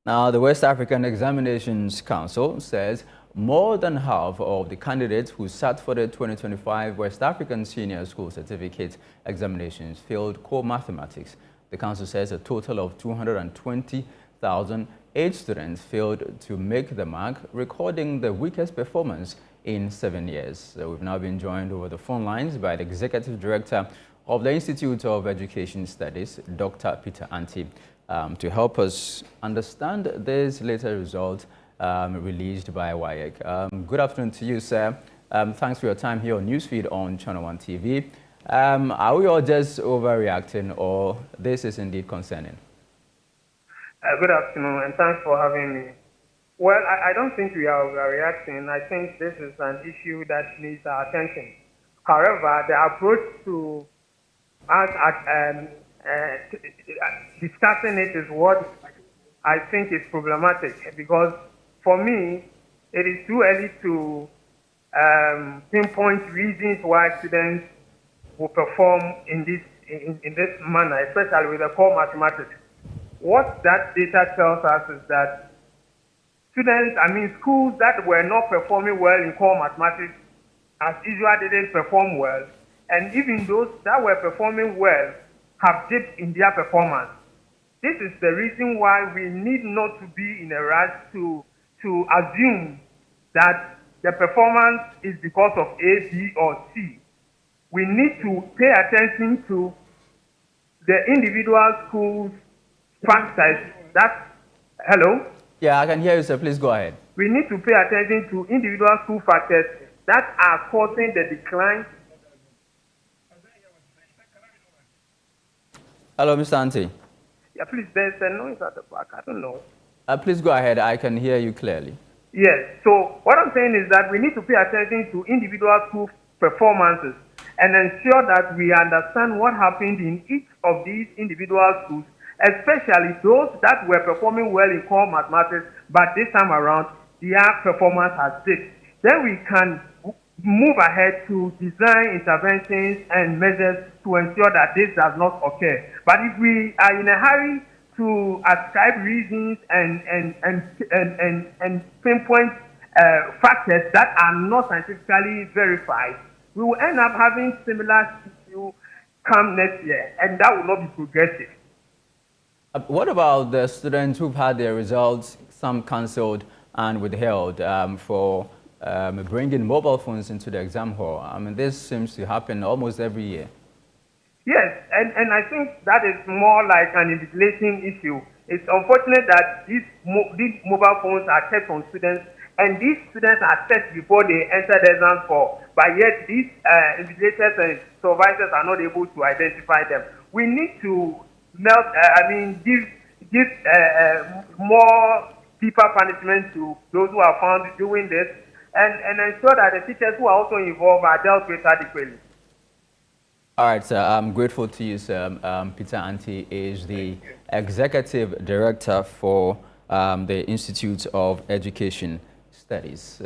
Now, the West African Examinations Council says more than half of the candidates who sat for the 2025 West African Senior School Certificate examinations failed core mathematics. The council says a total of 220,008 students failed to make the mark, recording the weakest performance in 7 years. So we've now been joined over the phone lines by the Executive Director of the Institute of Education Studies, Dr. Peter Anti, to help us understand this later result released by WASSCE. Good afternoon to you, sir. Thanks for your time here on Newsfeed on ChannelOne TV. Are we all just overreacting, or this is indeed concerning? Good afternoon, and thanks for having me. Well, I don't think we are overreacting. I think this is an issue that needs our attention. However, the approach to us discussing it is what I think is problematic, because for me, it is too early to pinpoint reasons why students will perform in this manner, especially with the core mathematics. What that data tells us is that schools that were not performing well in core mathematics as usual didn't perform well, and even those that were performing well have dipped in their performance. This is the reason why we need not to be in a rush to assume that the performance is because of A, B, or C. We need to pay attention to the individual schools' factors. Hello? Yeah, I can hear you, sir. Please go ahead. We need to pay attention to individual school factors that are causing the decline. Hello, Mr. Anti. Yeah, please, there's a noise at the back. I don't know. Please go ahead. I can hear you clearly. Yes. So what I'm saying is that we need to pay attention to individual school performances and ensure that we understand what happened in each of these individual schools, especially those that were performing well in core mathematics, but this time around, their performance has dipped. Then we can move ahead to design interventions and measures to ensure that this does not occur. But if we are in a hurry to ascribe reasons and pinpoint factors that are not scientifically verified, we will end up having similar issues come next year, and that will not be progressive. What about the students who've had their results, some cancelled and withheld, for bringing mobile phones into the exam hall? I mean, this seems to happen almost every year. Yes, and I think that is more like an invigilating issue. It's unfortunate that these mobile phones are kept on students, and these students are checked before they enter the exam hall, but yet these invigilators and supervisors are not able to identify them. We need to give more deeper punishment to those who are found doing this, and ensure that the teachers who are also involved are dealt with adequately. All right, sir. I'm grateful to you, sir. Peter Anti is the Executive Director for the Institute of Education Studies.